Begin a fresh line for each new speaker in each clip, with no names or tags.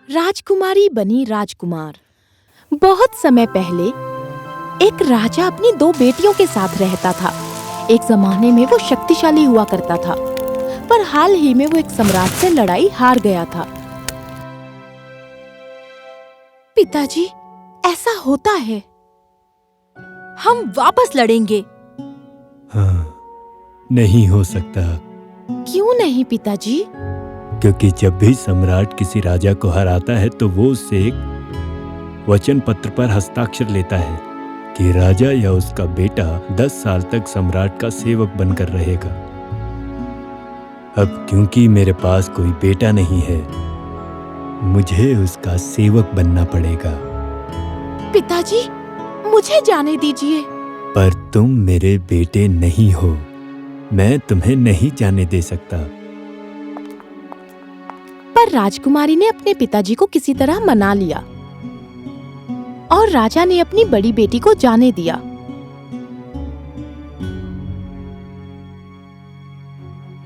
राजकुमारी बनी राजकुमार। बहुत समय पहले एक राजा अपनी 2 बेटियों के साथ रहता था। एक जमाने में वो शक्तिशाली हुआ करता था, पर हाल ही में वो एक सम्राट से लड़ाई हार गया था। पिताजी, ऐसा होता है।
हम वापस लड़ेंगे।
हाँ, नहीं हो सकता।
क्यों नहीं पिताजी?
क्योंकि जब भी सम्राट किसी राजा को हराता है तो वो उससे एक वचन पत्र पर हस्ताक्षर लेता है कि राजा या उसका बेटा 10 साल तक सम्राट का सेवक बनकर रहेगा। अब क्योंकि मेरे पास कोई बेटा नहीं है, मुझे उसका सेवक बनना पड़ेगा।
पिताजी, मुझे जाने दीजिए।
पर तुम मेरे बेटे नहीं हो, मैं तुम्हें नहीं जाने दे सकता।
पर राजकुमारी ने अपने पिताजी को किसी तरह मना लिया और राजा ने अपनी बड़ी बेटी को जाने दिया।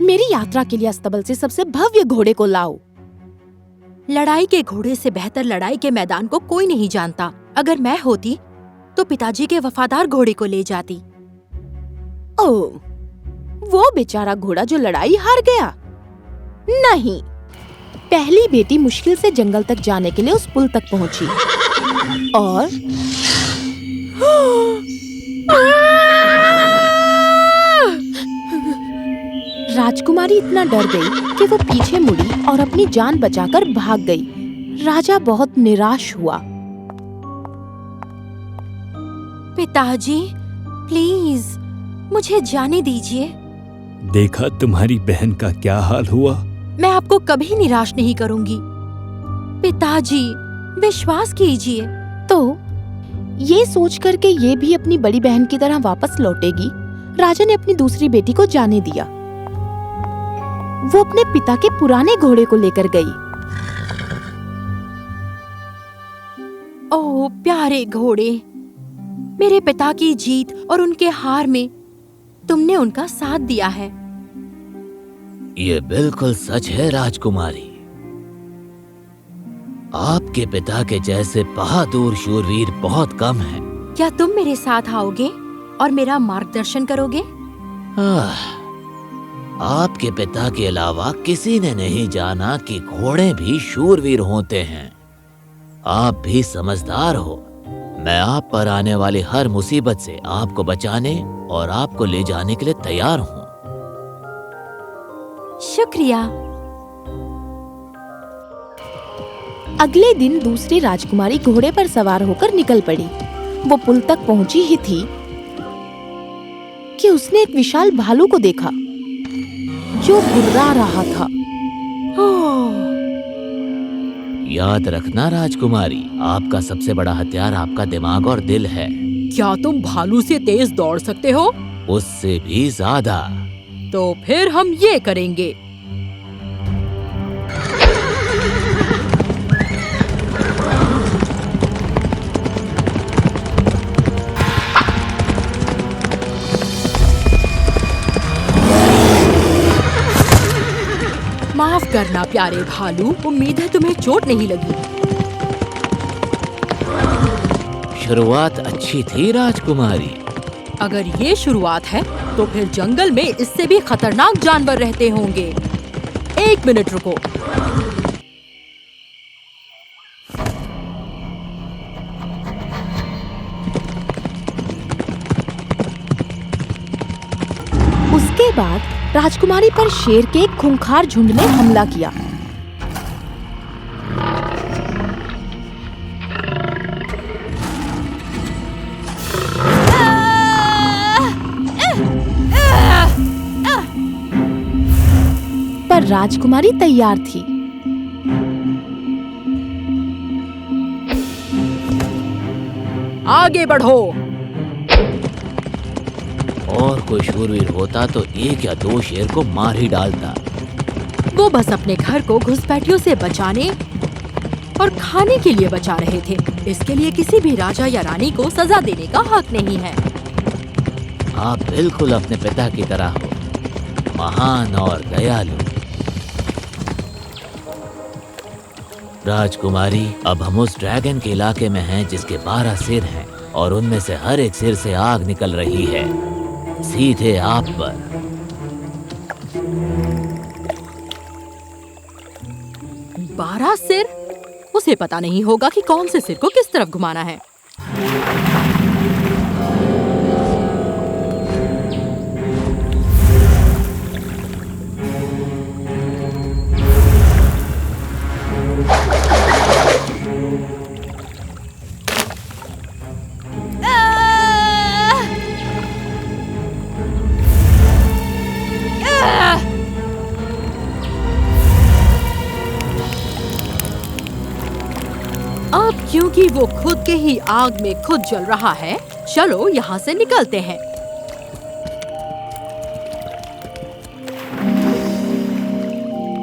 मेरी यात्रा के लिए अस्तबल से सबसे भव्य घोड़े को लाओ।
लड़ाई के घोड़े से बेहतर लड़ाई के मैदान को कोई नहीं जानता। अगर मैं होती तो पिताजी के वफादार घोड़े को ले जाती।
ओह, वो बेचारा घोड़ा जो लड़ाई हार गया। नहीं, पहली बेटी मुश्किल से जंगल तक जाने के लिए उस पुल तक पहुंची और राजकुमारी इतना डर गई कि वो पीछे मुड़ी और अपनी जान बचाकर भाग गई। राजा बहुत निराश हुआ।
पिताजी, प्लीज मुझे जाने दीजिए।
देखा तुम्हारी बहन का क्या हाल हुआ।
मैं आपको कभी निराश नहीं करूंगी। पिताजी, विश्वास कीजिए।
तो ये सोचकर के ये भी अपनी बड़ी बहन की तरह वापस लौटेगी, राजा ने अपनी दूसरी बेटी को जाने दिया। वो अपने पिता के पुराने घोड़े को लेकर गई।
ओह प्यारे घोड़े, मेरे पिता की जीत और उनके हार में तुमने उनका साथ दिया है।
ये बिल्कुल सच है राजकुमारी। आपके पिता के जैसे बहादुर शूरवीर बहुत कम हैं।
क्या तुम मेरे साथ आओगे और मेरा मार्गदर्शन करोगे?
आपके पिता के अलावा किसी ने नहीं जाना कि घोड़े भी शूरवीर होते हैं। आप भी समझदार हो। मैं आप पर आने वाली हर मुसीबत से आपको बचाने और आपको ले जाने के लिए तैयार हूँ।
शुक्रिया।
अगले दिन दूसरी राजकुमारी घोड़े पर सवार होकर निकल पड़ी। वो पुल तक पहुंची ही थी कि उसने एक विशाल भालू को देखा जो गुर्रा रहा था।
याद रखना राजकुमारी, आपका सबसे बड़ा हथियार आपका दिमाग और दिल है।
क्या तुम भालू से तेज दौड़ सकते हो?
उससे भी ज्यादा।
तो फिर हम ये करेंगे। माफ करना प्यारे भालू, उम्मीद है तुम्हें चोट नहीं लगी।
शुरुआत अच्छी थी राजकुमारी।
अगर ये शुरुआत है तो फिर जंगल में इससे भी खतरनाक जानवर रहते होंगे। 1 मिनट रुको।
उसके बाद राजकुमारी पर शेर के एक खूंखार झुंड ने हमला किया। पर राजकुमारी तैयार थी।
आगे बढ़ो।
और कोई शूरवीर होता तो 1 या 2 शेर को मार ही डालता।
वो बस अपने घर को घुसपैठियों से बचाने और खाने के लिए बचा रहे थे। इसके लिए किसी भी राजा या रानी को सजा देने का हक नहीं है।
आप बिल्कुल अपने पिता की तरह हो, महान और दयालु। राजकुमारी, अब हम उस ड्रैगन के इलाके में हैं जिसके 12 सिर हैं और उनमें से हर एक सिर से आग निकल रही है, सीधे आप पर।
12 सिर? उसे पता नहीं होगा कि कौन से सिर को किस तरफ घुमाना है। अब क्योंकि वो खुद के ही आग में खुद जल रहा है, चलो यहाँ से निकलते हैं।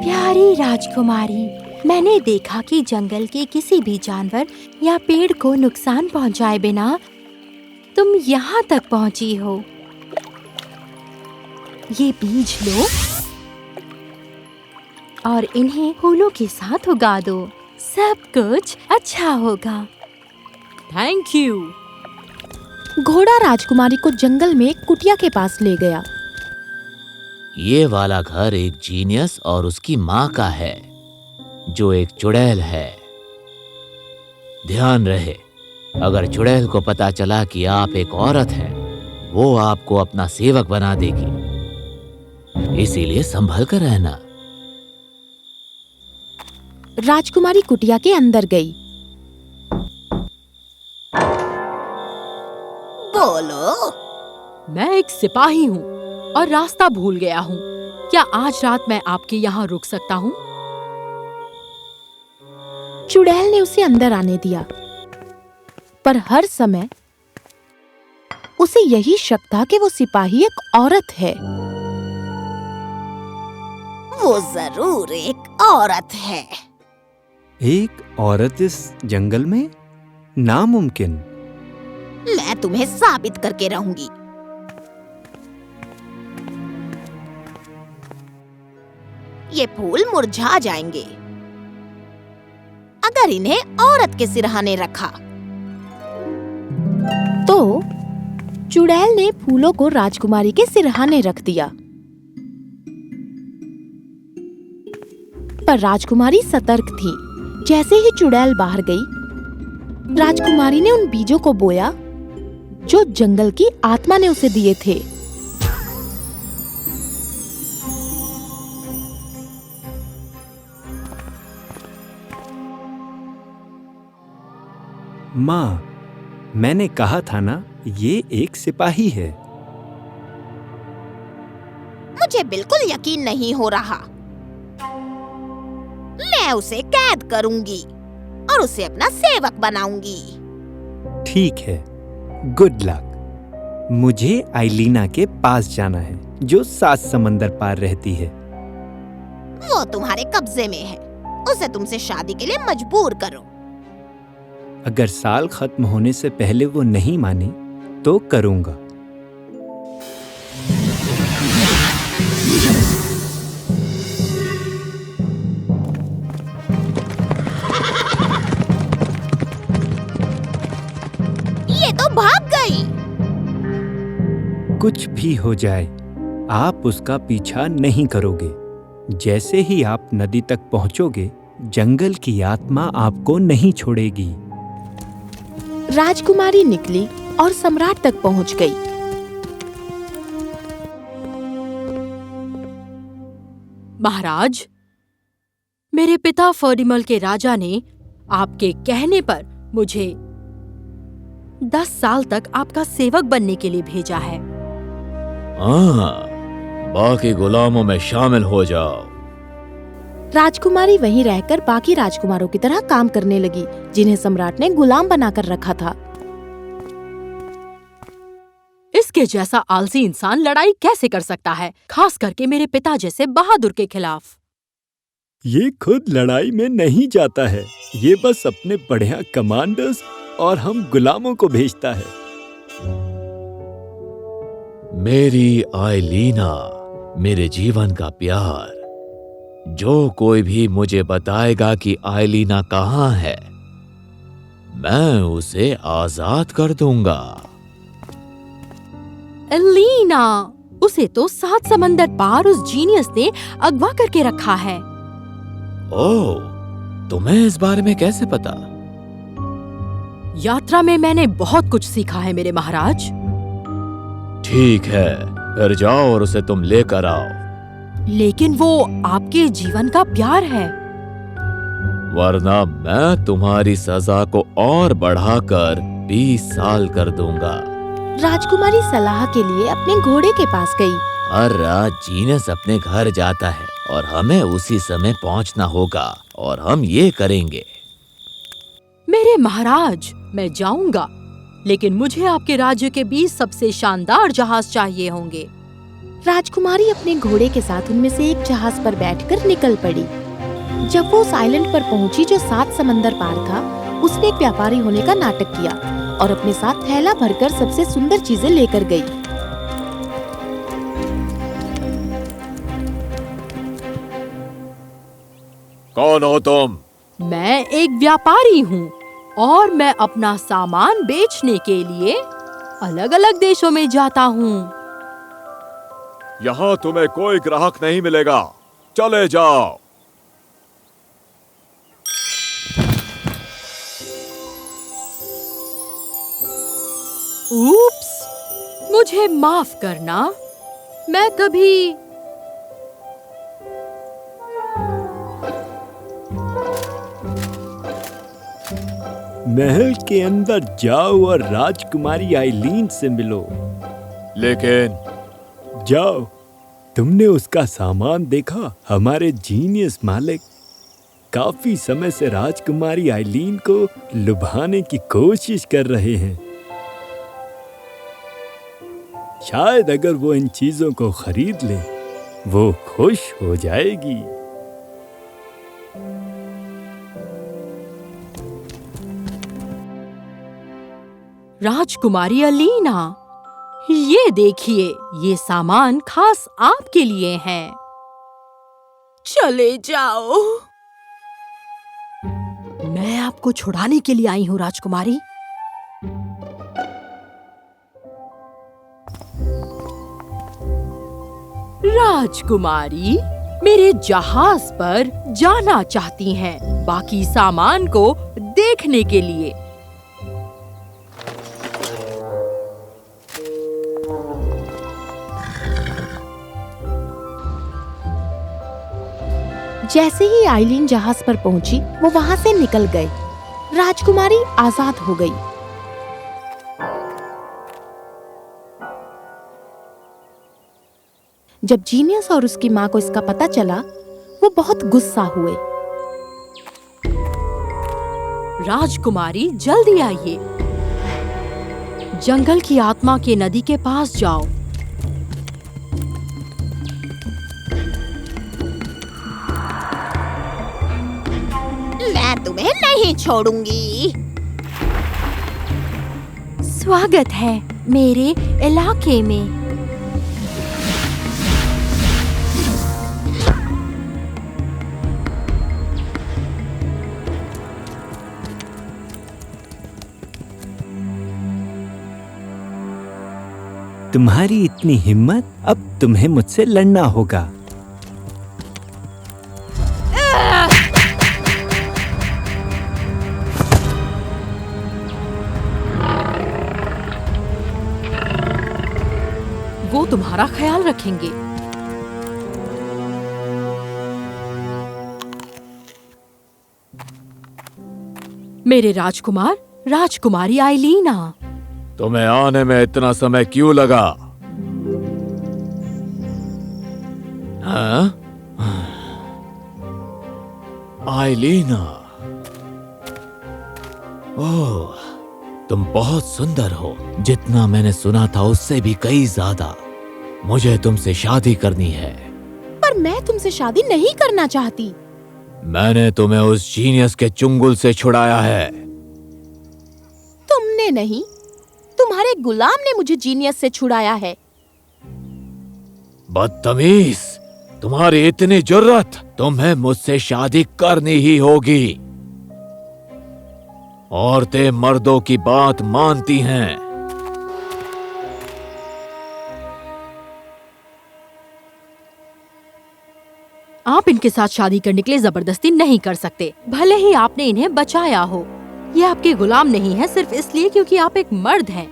प्यारी राजकुमारी, मैंने देखा कि जंगल के किसी भी जानवर या पेड़ को नुकसान पहुंचाए बिना तुम यहाँ तक पहुंची हो। ये बीज लो और इन्हें फूलों के साथ उगा दो। सब कुछ अच्छा होगा।
Thank you.
घोड़ा राजकुमारी को जंगल में एक कुटिया के पास ले गया।
ये वाला घर एक जीनियस और उसकी माँ का है, जो एक चुड़ैल है। ध्यान रहे, अगर चुड़ैल को पता चला कि आप एक औरत हैं, वो आपको अपना सेवक बना देगी, इसीलिए संभल कर रहना।
राजकुमारी कुटिया के अंदर गई।
बोलो।
मैं एक सिपाही हूँ और रास्ता भूल गया हूँ। क्या आज रात मैं आपके यहाँ रुक सकता हूँ?
चुड़ैल ने उसे अंदर आने दिया, पर हर समय उसे यही शक था कि वो सिपाही एक औरत है।
वो जरूर एक औरत है।
एक औरत इस जंगल में? नामुमकिन।
मैं तुम्हें साबित करके रहूंगी। ये फूल मुरझा जाएंगे अगर इन्हें औरत के सिरहाने रखा।
तो चुड़ैल ने फूलों को राजकुमारी के सिरहाने रख दिया, पर राजकुमारी सतर्क थी। जैसे ही चुड़ैल बाहर गई, राजकुमारी ने उन बीजों को बोया जो जंगल की आत्मा ने उसे दिए थे।
माँ, मैंने कहा था ना, ये एक सिपाही है।
मुझे बिल्कुल यकीन नहीं हो रहा। मैं उसे कैद करूंगी और उसे अपना सेवक बनाऊंगी।
ठीक है, गुड लक। मुझे आइलीना के पास जाना है, जो 7 समंदर पार रहती है।
वो तुम्हारे कब्जे में है। उसे तुमसे शादी के लिए मजबूर करो।
अगर साल खत्म होने से पहले वो नहीं मानी तो करूंगा।
ये तो भाग गई।
कुछ भी हो जाए, आप उसका पीछा नहीं करोगे। जैसे ही आप नदी तक पहुंचोगे, जंगल की आत्मा आपको नहीं छोड़ेगी।
राजकुमारी निकली और सम्राट तक पहुंच गई।
महाराज, मेरे पिता फर्डिमल के राजा ने आपके कहने पर मुझे 10 साल तक आपका सेवक बनने के लिए भेजा है।
हाँ, बाकी गुलामों में शामिल हो जाओ।
राजकुमारी वहीं रहकर बाकी राजकुमारों की तरह काम करने लगी, जिन्हें सम्राट ने गुलाम बनाकर रखा था।
इसके जैसा आलसी इंसान लड़ाई कैसे कर सकता है, खास करके मेरे पिता जैसे बहादुर के खिलाफ।
ये खुद लड़ाई में नहीं जाता है, ये बस अपने बढ़िया कमांडर्स और हम गुलामों को भेजता है।
मेरी आइलीना, मेरे जीवन का प्यार, जो कोई भी मुझे बताएगा कि आइलीना कहाँ है, मैं उसे आजाद कर दूंगा।
एलीना, उसे तो 7 समंदर पार उस जीनियस ने अगवा करके रखा है।
ओह, तुम्हें इस बारे में कैसे पता?
यात्रा में मैंने बहुत कुछ सीखा है मेरे महाराज।
ठीक है, फिर जाओ और उसे तुम लेकर आओ,
लेकिन वो आपके जीवन का प्यार है।
वरना मैं तुम्हारी सजा को और बढ़ाकर 20 साल कर दूंगा।
राजकुमारी सलाह के लिए अपने घोड़े के पास गई।
हर रात जीनस अपने घर जाता है और हमें उसी समय पहुंचना होगा, और हम ये करेंगे।
मेरे महाराज, मैं जाऊंगा, लेकिन मुझे आपके राज्य के 20 सबसे शानदार जहाज चाहिए होंगे।
राजकुमारी अपने घोड़े के साथ उनमें से एक जहाज पर बैठकर निकल पड़ी। जब वो उस आइलैंड पर पहुंची जो 7 समंदर पार था, उसने एक व्यापारी होने का नाटक किया और अपने साथ थैला भरकर सबसे सुंदर चीजें लेकर गई।
कौन हो तुम?
मैं एक व्यापारी हूँ और मैं अपना सामान बेचने के लिए अलग-अलग देशों में जाता हूँ।
यहाँ तुम्हें कोई ग्राहक नहीं मिलेगा, चले जाओ।
ऊप्स, मुझे माफ करना, मैं कभी
महल के अंदर जाओ और राजकुमारी आइलीन से मिलो।
लेकिन
जाओ, तुमने उसका सामान देखा? हमारे जीनियस मालिक काफी समय से राजकुमारी आइलीन को लुभाने की कोशिश कर रहे हैं। शायद अगर वो इन चीजों को खरीद ले, वो खुश हो जाएगी।
राजकुमारी अलीना, ये देखिए, ये सामान खास आपके लिए है।
चले जाओ।
मैं आपको छुड़ाने के लिए आई हूँ राजकुमारी। राजकुमारी मेरे जहाज पर जाना चाहती हैं, बाकी सामान को देखने के लिए।
जैसे ही आइलीन जहाज पर पहुंची, वो वहां से निकल गए। राजकुमारी आजाद हो गई। जब जीनियस और उसकी माँ को इसका पता चला, वो बहुत गुस्सा हुए।
राजकुमारी, जल्दी आइए, जंगल की आत्मा के नदी के पास जाओ।
मैं तुम्हें नहीं छोड़ूंगी।
स्वागत है मेरे इलाके में।
तुम्हारी इतनी हिम्मत, अब तुम्हें मुझसे लड़ना होगा।
वो तुम्हारा ख्याल रखेंगे। मेरे राजकुमार, राजकुमारी आइलीना।
तुम्हें आने में इतना समय क्यों लगा?
हाँ? आइलीना, ओह, तुम बहुत सुंदर हो। जितना मैंने सुना था उससे भी कई ज्यादा। मुझे तुमसे शादी करनी है।
पर मैं तुमसे शादी नहीं करना चाहती।
मैंने तुम्हें उस जीनियस के चुंगल से छुड़ाया है।
तुमने नहीं, तुम्हारे गुलाम ने मुझे जीनियस से छुड़ाया है।
बदतमीज, तुम्हारी इतनी जुर्रत, तुम्हें मुझसे शादी करनी ही होगी। औरतें मर्दों की बात मानती हैं।
आप इनके साथ शादी करने के लिए जबरदस्ती नहीं कर सकते, भले ही आपने इन्हें बचाया हो। ये आपके गुलाम नहीं है सिर्फ इसलिए क्योंकि आप एक मर्द हैं।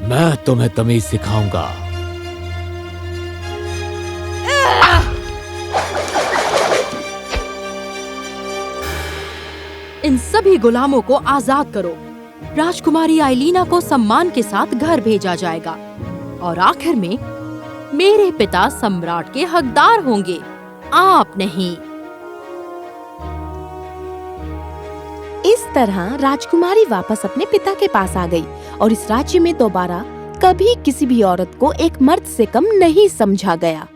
मैं तुम्हें तमीज सिखाऊंगा।
इन सभी गुलामों को आजाद करो। राजकुमारी आइलीना को सम्मान के साथ घर भेजा जाएगा और आखिर में मेरे पिता सम्राट के हकदार होंगे, आप नहीं।
इस तरह राजकुमारी वापस अपने पिता के पास आ गई और इस राज्य में दोबारा कभी किसी भी औरत को एक मर्द से कम नहीं समझा गया।